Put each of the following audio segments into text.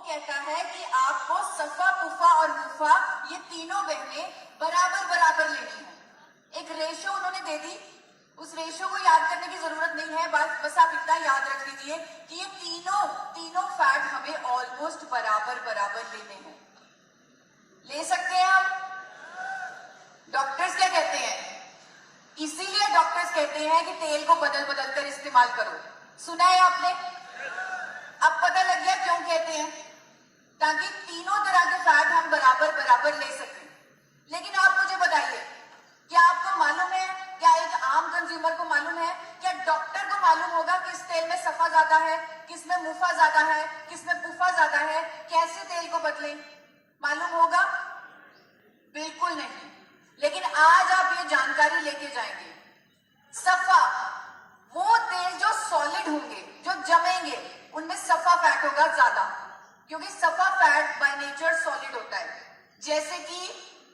कहता है कि आपको सफा, पुफा और मुफा ये तीनों बहनें बराबर बराबर लेनी है। एक रेशो उन्होंने दे दी, उस रेशो को याद करने की जरूरत नहीं है, बस आप इतना याद रख लीजिए कि ये तीनों फैट हमें ऑलमोस्ट बराबर बराबर लेने हैं। ले सकते हैं हम? डॉक्टर्स क्या कहते हैं? इसीलिए डॉक्टर्स कहते हैं कि तेल को बदल बदल कर इस्तेमाल करो। सुना है आपने? अब पता लग गया क्यों कहते हैं, ताकि तीनों तरह के फैट हम बराबर बराबर ले सकें। लेकिन आप मुझे बताइए, क्या आपको मालूम है, क्या एक आम कंज्यूमर को मालूम है, क्या डॉक्टर को मालूम होगा कि इस तेल में सफा ज्यादा है, किसमें मुफा ज्यादा है, किसमें पुफा ज्यादा है, कैसे तेल को बदलें? मालूम होगा? बिल्कुल नहीं। लेकिन आज आप ये जानकारी लेके जाएंगे। सफा वो तेल जो सॉलिड होंगे, जो जमेंगे, उनमें सफा फैट होगा ज्यादा, क्योंकि सफा फैट बाय नेचर सॉलिड होता है। जैसे कि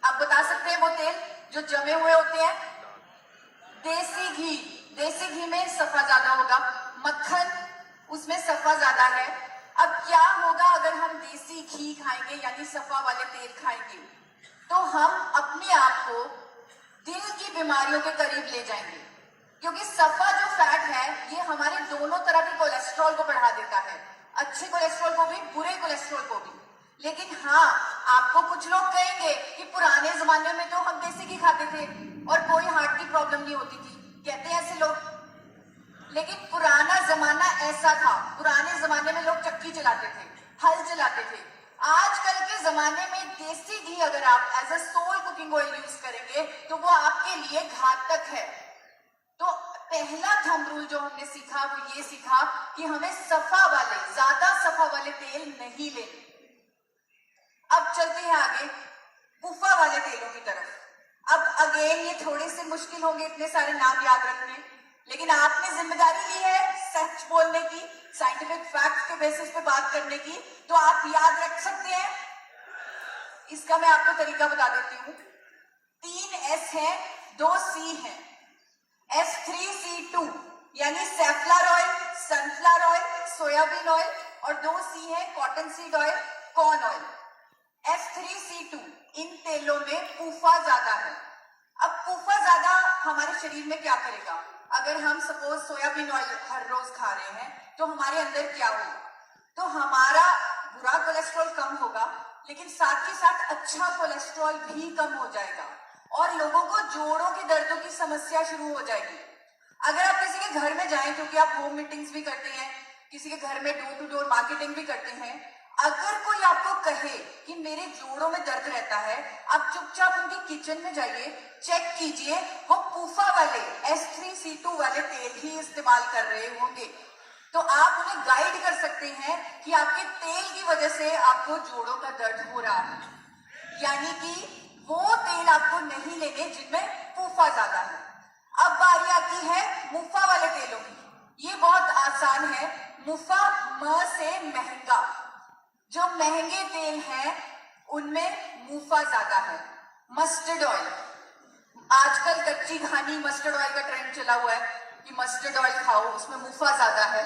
आप बता सकते हैं वो तेल जो जमे हुए होते हैं, देसी घी में सफा ज्यादा होगा, मक्खन उसमें सफा ज्यादा है। अब क्या होगा अगर हम देसी घी खाएंगे यानी सफा वाले तेल खाएंगे, तो हम अपने आप को दिल की बीमारियों के करीब ले जाएंगे, क्योंकि सफा जो फैट है ये हमारे दोनों तरह के कोलेस्ट्रॉल को बढ़ा देता है, अच्छे कोलेस्ट्रॉल को भी, बुरे कोलेस्ट्रॉल को भी। लेकिन हाँ, आपको कुछ लोग कहेंगे कि पुराने जमाने में तो हम देसी घी खाते थे और कोई हार्ट की प्रॉब्लम नहीं होती थी, कहते हैं ऐसे लोग। लेकिन पुराना जमाना ऐसा था, पुराने जमाने में लोग चक्की चलाते थे, हल चलाते थे। आजकल के जमाने में देसी घी अगर आप as a sole cooking oil use करेंगे तो वो आपके लिए घातक है। तो पहला थंब रूल जो हमने सीखा वो ये सीखा कि हमें सफा वाले, ज्यादा सफा वाले तेल नहीं लेने। अब चलते हैं आगे पुफा वाले तेलों की तरफ। अब अगेन ये थोड़े से मुश्किल होंगे इतने सारे नाम याद रखने, लेकिन आपने जिम्मेदारी ली है सच बोलने की, साइंटिफिक फैक्ट के बेसिस पे बात करने की, तो आप याद रख सकते हैं। इसका मैं आपको तरीका बता देती हूँ। 3 S है, 2 C है, S3C2 यानी सेफ्लॉर oil, sunflower oil, soybean oil, और 2 C है cotton seed oil, corn oil. S3C2 इन तेलों में पुफा ज्यादा है। अब पुफा ज्यादा हमारे शरीर में क्या करेगा? अगर हम सपोज सोयाबीन ऑयल हर रोज खा रहे हैं तो हमारे अंदर क्या होगा? तो हमारा बुरा कोलेस्ट्रॉल कम होगा, लेकिन साथ ही साथ अच्छा कोलेस्ट्रॉल भी कम हो जाएगा और लोगों को जोड़ों के दर्दों की समस्या शुरू हो जाएगी। अगर आप किसी के घर में जाएं, क्योंकि आप होम मीटिंग्स भी करते हैं, किसी के घर में डोर टू डोर मार्केटिंग भी करते हैं, अगर कोई आपको कहे कि मेरे जोड़ों में दर्द रहता है, आप चुपचाप उनके किचन में जाइए, चेक कीजिए वो पुफा वाले S3C2 वाले तेल ही इस्तेमाल कर रहे होंगे। तो आप उन्हें गाइड कर सकते हैं कि आपके तेल की वजह से आपको जोड़ों का दर्द हो रहा है, यानी कि वो तेल आपको नहीं लेने जिनमें पुफा ज्यादा है। अब बारी आती है मुफा वाले तेलों की। ये बहुत आसान है। मुफा म से महंगा, जो महंगे तेल हैं उनमें मुफा ज्यादा है। मस्टर्ड ऑयल, आजकल कच्ची घानी मस्टर्ड ऑयल का ट्रेंड चला हुआ है कि मस्टर्ड ऑयल खाओ, उसमें मुफा ज्यादा है।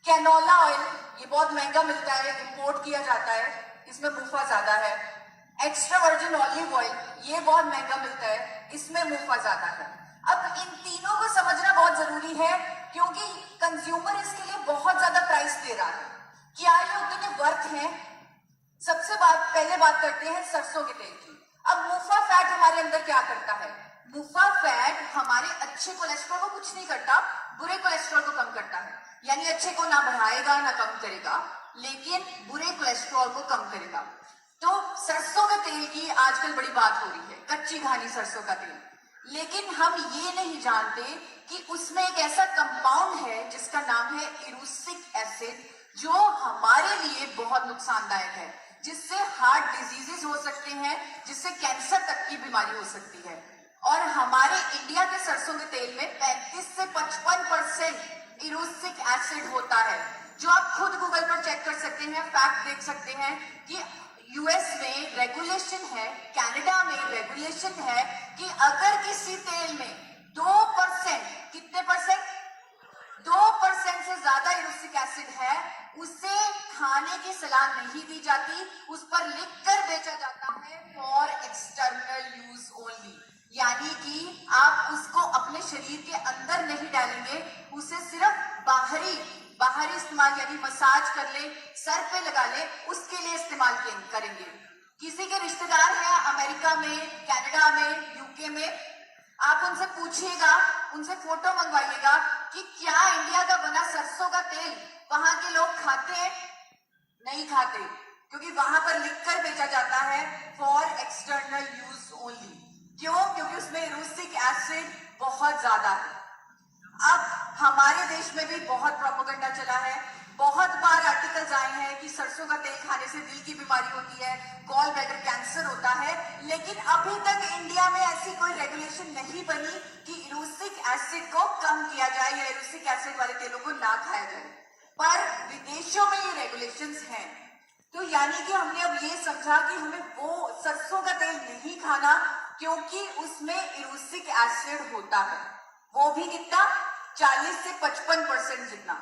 कैनोला ऑयल, ये बहुत महंगा मिलता है, इंपोर्ट किया जाता है, इसमें मुफा ज्यादा है। एक्स्ट्रा वर्जिन ऑलिव ऑयल, ये बहुत महंगा मिलता है, इसमें मुफा ज्यादा है। अब इन तीनों को समझना बहुत जरूरी है, क्योंकि कंज्यूमर इसके लिए बहुत ज्यादा प्राइस दे रहा है। क्या ये उतने वर्थ हैं? सबसे पहले बात करते हैं सरसों के तेल की। अब मुफा फैट हमारे अंदर क्या करता है? मुफा फैट हमारे अच्छे कोलेस्ट्रॉल को कुछ नहीं करता, बुरे कोलेस्ट्रॉल को कम करता है। यानी अच्छे को ना बढ़ाएगा ना कम करेगा, लेकिन बुरे कोलेस्ट्रॉल को कम करेगा। तो सरसों के तेल की आजकल बड़ी बात हो रही है, कच्ची घानी सरसों का तेल। लेकिन हम ये नहीं जानते कि उसमें एक ऐसा कंपाउंड है जिसका नाम है इरूसिक एसिड, जो हमारे लिए बहुत नुकसानदायक है, जिससे हार्ट डिजीजेस हो सकते हैं, जिससे कैंसर तक की बीमारी हो सकती है। और हमारे इंडिया के सरसों के तेल में 35 से 55% इरूसिक एसिड होता है, जो आप खुद गूगल पर चेक कर सकते हैं, फैक्ट देख सकते हैं कि यूएस में रेगुलेशन है, कनाडा में रेगुलेशन है कि अगर किसी तेल में 2%, कितने परसेंट? 2% से ज्यादा इरोसिक एसिड है, उसे खाने की सलाह नहीं दी जाती, उस पर लिखकर बेचा जाता है फॉर एक्सटर्नल यूज ओनली। यानी कि आप उसको अपने शरीर के अंदर नहीं डालेंगे, उसे सिर्फ बाहरी इस्तेमाल, यानी मसाज कर ले, सर पे लगा ले, उसके लिए इस्तेमाल करेंगे। किसी के रिश्तेदार हैं अमेरिका में, कनाडा में, यूके में, आप उनसे पूछिएगा, उनसे फोटो मंगवाइएगा कि क्या इंडिया का बना सरसों का तेल वहां के लोग खाते हैं? नहीं खाते, क्योंकि वहां पर लिखकर बेचा जाता है फॉर एक्सटर्नल यूज ओनली। क्यों? क्योंकि उसमें इरोसिक एसिड बहुत ज्यादा है। अब हमारे देश में भी बहुत प्रोपेगेंडा चला है, बहुत बार आर्टिकल्स आए हैं कि सरसों का तेल खाने से दिल की बीमारी होती है, गॉल ब्लैडर कैंसर होता है, लेकिन अभी तक इंडिया में ऐसी कोई रेगुलेशन नहीं बनी कि इरोसिक एसिड को कम किया जाए या इरोसिक एसिड वाले तेलों को ना खाया जाए। पर विदेशों में ये रेगुलेशंस हैं। तो यानी कि हमने अब ये समझा कि हमें वो सरसों का तेल नहीं खाना, क्योंकि उसमें इरोसिक एसिड होता है, वो भी कितना, 40 से 55% जितना।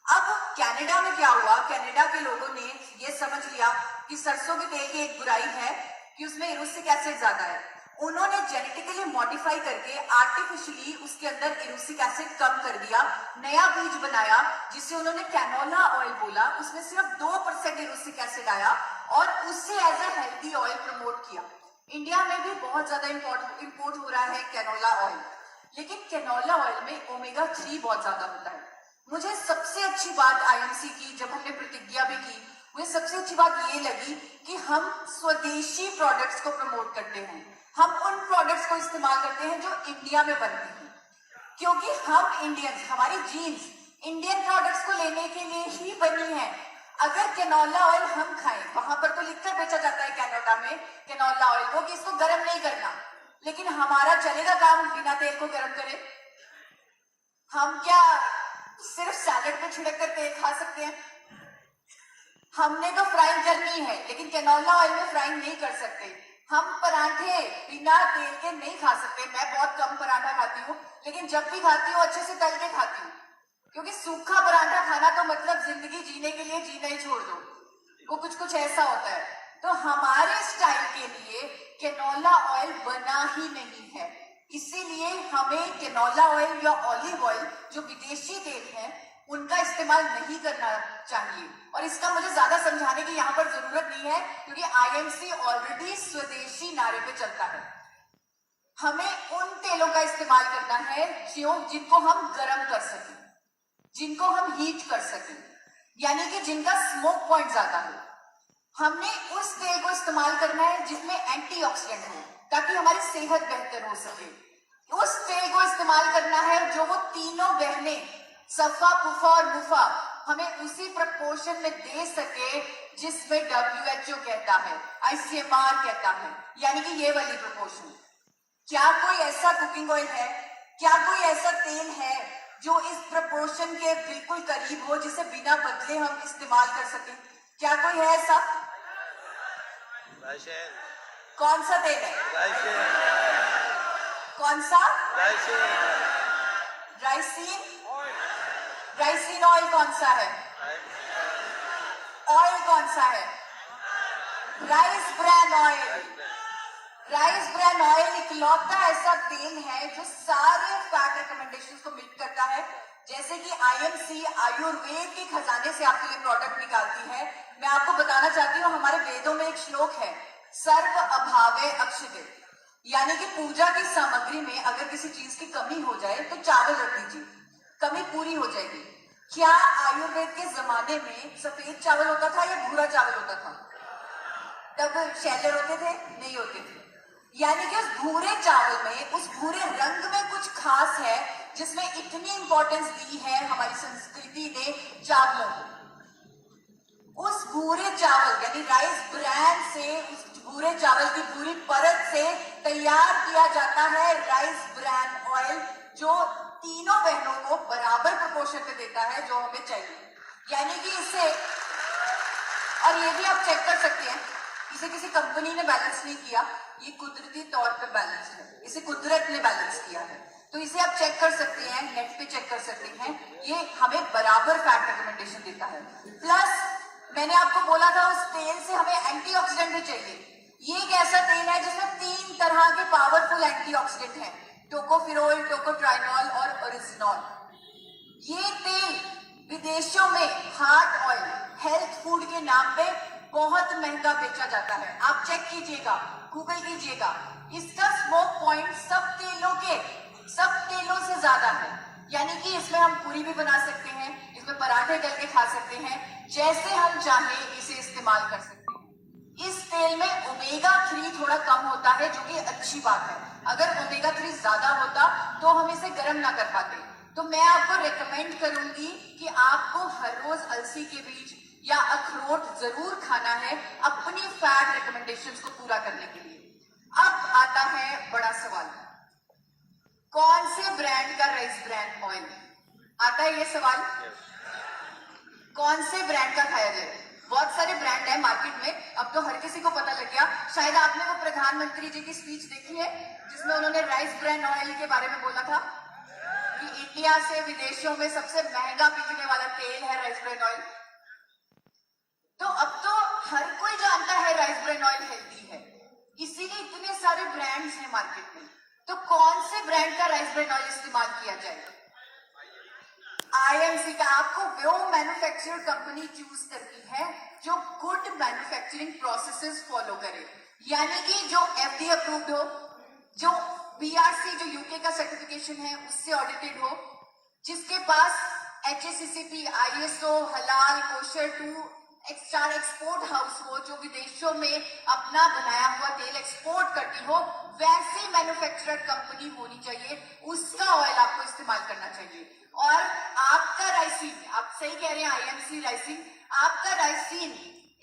अब कनाडा में क्या हुआ, कनाडा के लोगों ने ये समझ लिया कि सरसों के तेल की एक बुराई है कि उसमें इरोसिक एसिड ज्यादा है। उन्होंने जेनेटिकली मॉडिफाई करके आर्टिफिशियली उसके अंदर इरोसिक एसिड कम कर दिया, नया बीज बनाया जिसे उन्होंने कैनोला ऑयल बोला, उसमें सिर्फ 2% इरोसिक एसिड आया और उससे as a healthy oil promote किया। इंडिया में भी बहुत ज्यादा इंपोर्ट हो रहा है कैनोला ऑयल, लेकिन कैनोला ऑयल में ओमेगा 3 बहुत ज्यादा होता है। मुझे सबसे अच्छी बात आईएमसी की, जब हमने प्रतिज्ञा भी की, मुझे सबसे अच्छी बात ये लगी कि हम स्वदेशी प्रोडक्ट्स को प्रमोट करते हैं, हम उन प्रोडक्ट्स को इस्तेमाल करते हैं जो इंडिया में बनती हैं, क्योंकि हम इंडियंस, हमारी जीन्स इंडियन प्रोडक्ट्स को लेने के लिए ही बनी है। अगर कैनोला ऑयल हम खाएं, वहां पर तो लिखकर बेचा जाता है कनाडा में कैनोला ऑयल को कि इसको गर्म नहीं करना, लेकिन हमारा चलेगा काम बिना तेल को गर्म करे? हम क्या सिर्फ सैलेड पे छिड़क कर तेल खा सकते हैं? हमने तो फ्राइंग करनी है, लेकिन कैनोला ऑयल में फ्राइंग नहीं कर सकते। हम पराठे बिना तेल के नहीं खा सकते। मैं बहुत कम पराठा खाती हूँ, लेकिन जब भी खाती हूँ अच्छे से तल के खाती हूँ, क्योंकि सूखा पराठा खाना तो मतलब जिंदगी जीने के लिए जीना ही छोड़ दो, वो कुछ ऐसा होता है। तो हमारे स्टाइल के लिए कैनोला ऑयल बना ही नहीं है, इसीलिए हमें कैनोला ऑयल या ऑलिव ऑयल जो विदेशी तेल है उनका इस्तेमाल नहीं करना चाहिए। और इसका मुझे ज्यादा समझाने की यहाँ पर जरूरत नहीं है, क्योंकि आईएमसी ऑलरेडी स्वदेशी नारे पे चलता है। हमें उन तेलों का इस्तेमाल करना है जिनको हम गर्म कर सकें, जिनको हम हीट कर सकें, यानी कि जिनका स्मोक पॉइंट ज्यादा हो। हमने उस तेल को इस्तेमाल करना है जिसमें एंटीऑक्सीडेंट हो, ताकि हमारी सेहत बेहतर हो सके। उस तेल को इस्तेमाल करना है जो वो तीनों बहनें सफा, पुफा और मुफा हमें उसी प्रपोर्शन में दे सके जिसमें WHO कहता है, ICMR कहता है, यानी कि ये वाली प्रपोर्शन। क्या कोई ऐसा कुकिंग ऑयल है, क्या कोई ऐसा तेल है जो इस प्रपोर्शन के बिल्कुल करीब हो, जिसे बिना बदले हम इस्तेमाल कर सकें? क्या कोई है ऐसा? कौन सा तेल है? कौन सा? राइसिन ऑयल कौन सा है? ऑयल कौन सा है? Rice bran oil. Rice bran oil इकलौता ऐसा तेल है जो सारे फैट रिकमेंडेशंस को मीट करता है। जैसे कि आईएमसी आयुर्वेद के खजाने से आपके लिए प्रोडक्ट निकालती है। मैं आपको बताना चाहती हूँ, हमारे वेदों में एक श्लोक है, सर्व अभावे अक्षते, यानी कि पूजा की सामग्री में अगर किसी चीज की कमी हो जाए तो चावल रख दीजिए, कमी पूरी हो जाएगी। क्या आयुर्वेद के जमाने में सफेद चावल होता था या भूरा चावल होता था? तब शैलर होते थे? नहीं होते थे। यानी कि उस भूरे चावल में, उस भूरे रंग में कुछ खास है, जिसमें इतनी इंपॉर्टेंस दी है हमारी संस्कृति ने चावलों को। उस भूरे चावल यानी राइस ब्रैन से, उस भूरे चावल की पूरी परत से तैयार किया जाता है राइस ब्रैन ऑयल, जो तीनों बहनों को बराबर प्रपोर्शन में देता है जो हमें चाहिए। यानी कि इसे, और ये भी आप चेक कर सकते हैं, इसे किसी कंपनी ने बैलेंस नहीं किया, ये कुदरती तौर पर बैलेंस है, इसे कुदरत ने बैलेंस किया है। तो इसे आप चेक कर सकते हैं, नेट पे चेक कर सकते हैं, ये हमें बराबर फैट रिकमेंडेशन देता है। प्लस मैंने आपको बोला था उस तेल से हमें एंटीऑक्सीडेंट भी चाहिए। ये एक ऐसा तेल है जिसमें 3 तरह के पावरफुल एंटीऑक्सीडेंट हैं, टोकोफिरोल, टोकोट्राइनॉल और ओरिजिनॉल। ये तेल विदेशों में हार्ट ऑयल, हेल्थ फूड के नाम पे बहुत महंगा बेचा जाता है। आप चेक कीजिएगा, गूगल कीजिएगा, इसका स्मोक पॉइंट सब तेलों से ज्यादा है। यानी कि इसमें हम पूरी भी बना सकते हैं, इसमें पराठे तल के खा सकते हैं, जैसे हम चाहें इसे इस्तेमाल कर सकते हैं। इस तेल में ओमेगा 3 थोड़ा कम होता है, जो कि अच्छी बात है। अगर ओमेगा 3 ज्यादा होता तो हम इसे गर्म ना कर पाते। तो मैं आपको रेकमेंड करूंगी कि आपको हर रोज अलसी के बीज या अखरोट जरूर खाना है अपनी फैट रिकमेंडेशंस को पूरा करने के लिए। अब आता है बड़ा सवाल, कौन से ब्रांड का राइस ब्रांड ऑयल आता है? ये सवाल कौन से ब्रांड का खाया जाए? बहुत सारे ब्रांड है मार्केट में, अब तो हर किसी को पता लग गया। शायद आपने वो प्रधानमंत्री जी की स्पीच देखी है जिसमें उन्होंने राइस ब्रांड ऑयल के बारे में बोला था कि इंडिया से विदेशों में सबसे महंगा बिकने वाला तेल है राइस ब्रांड ऑयल। तो अब तो हर कोई जानता है राइस ब्रांड ऑयल हेल्दी है, इसीलिए इतने सारे ब्रांड्स हैं मार्केट में। तो कौन से ब्रांड का राइस ब्रांड ऑयल इस्तेमाल किया जाए? आईएमसी का। आपको वो मैन्युफैक्चरर कंपनी चूज करनी है जो गुड मैन्युफैक्चरिंग प्रोसेसेस फॉलो करे, यानी कि जो एफडीए अप्रूव्ड हो, जो बीआरसी जो यूके का सर्टिफिकेशन है उससे ऑडिटेड हो, जिसके पास एचएसीसीपी, आईएसओ, हलाल, कोशर 2 स्टार एक्सपोर्ट हाउस हो, जो विदेशों में अपना बनाया हुआ तेल एक्सपोर्ट करती हो, वैसी मैन्युफैक्चरर कंपनी होनी चाहिए। उसका ऑयल आपको इस्तेमाल करना चाहिए। और आपका राइसिन, आप सही कह रहे हैं, आईएमसी राइसिन, आपका राइसिन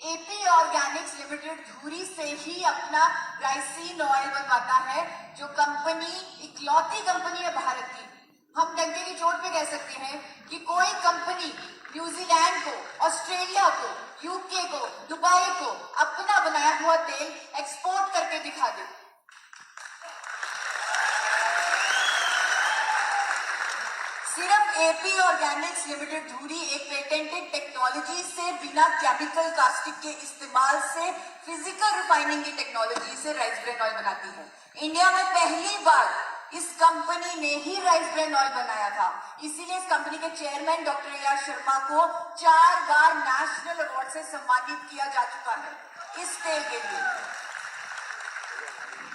एपी ऑर्गेनिक्स लिमिटेड धुरी से ही अपना राइसिन ऑयल बनवाता है, जो कंपनी इकलौती कंपनी है भारत की। हम डंके की चोट पे कह सकते हैं कि कोई कंपनी न्यूजीलैंड को, ऑस्ट्रेलिया को, यूके को, दुबई को अपना बनाया हुआ तेल एक्सपोर्ट करके दिखा दे। सिर्फ एपी ऑर्गेनिक्स लिमिटेड धुरी एक पेटेंटेड टेक्नोलॉजी से, बिना केमिकल कास्टिक के इस्तेमाल से, फिजिकल रिफाइनिंग की टेक्नोलॉजी से राइस ब्रांड ऑयल बनाती है। इंडिया में पहली बार इस कंपनी ने ही राइस ब्रांड ऑयल बनाया था। इसीलिए इस कंपनी के chairman doctor A R Sharma को 4 बार नेशनल अवार्ड से सम्मानित किया जा चुका है इस तेल के लिए।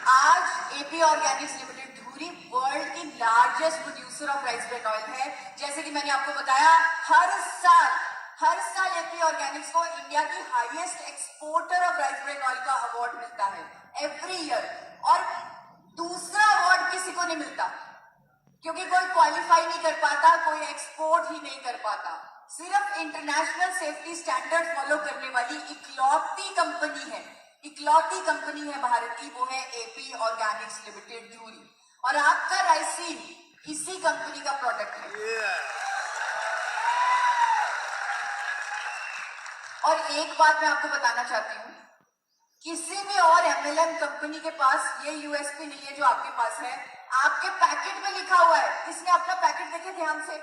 आज एपी ऑर्गेनिक्स लिमिटेड धुरी वर्ल्ड की largest producer of rice brand oil है। जैसे कि मैंने आपको बताया, हर साल एपी ऑर्गेनिक्स को इंडिया की highest exporter of rice brand oil का अवार्ड मिलता है एवरी ईयर। और दूसरा अवार्ड किसी को नहीं मिलता, क्योंकि कोई क्वालिफाई नहीं कर पाता, कोई एक्सपोर्ट ही नहीं कर पाता। सिर्फ इंटरनेशनल सेफ्टी स्टैंडर्ड फॉलो करने वाली इकलौती कंपनी है भारत की, वो है एपी ऑर्गेनिक्स लिमिटेड धुरी। और आपका राइसिन इसी कंपनी का प्रोडक्ट है। और एक बात मैं आपको बताना चाहती हूँ, किसी भी और एमएलएम कंपनी के पास ये यूएसपी नहीं है जो आपके पास है। आपके पैकेट में लिखा हुआ है, किसने अपना पैकेट देखे ध्यान से?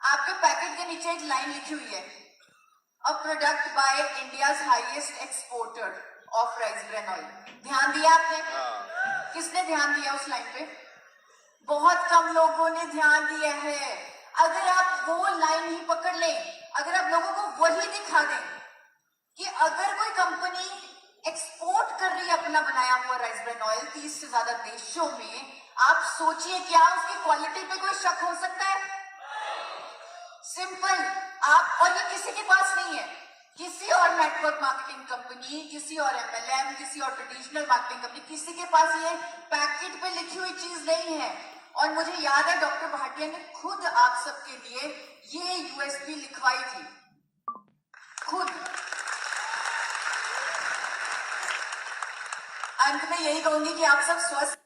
आपके पैकेट के नीचे एक लाइन लिखी हुई है, a product by India's highest exporter of rice brand oil. ध्यान दिया आपने? किसने ध्यान दिया उस लाइन पे? बहुत कम लोगों ने ध्यान दिया है। अगर आप वो लाइन ही पकड़ लें, अगर आप लोगों को वही दिखा दें कि अगर कोई कंपनी एक्सपोर्ट कर रही है अपना बनाया हुआ राइस ब्रांड ऑयल 30 से ज्यादा देशों में, आप सोचिए क्या उसकी क्वालिटी पे कोई शक हो सकता है? सिंपल। आप, और ये किसी के पास नहीं है, किसी और नेटवर्क मार्केटिंग कंपनी, किसी और एमएलएम, किसी और ट्रेडिशनल मार्केटिंग कंपनी, किसी के पास ये पैकेट पे लिखी हुई चीज नहीं है। और मुझे याद है डॉक्टर भाटिया ने खुद आप सबके लिए ये यूएसपी लिखवाई थी, खुद। अंत में यही कहूंगी कि आप सब स्वस्थ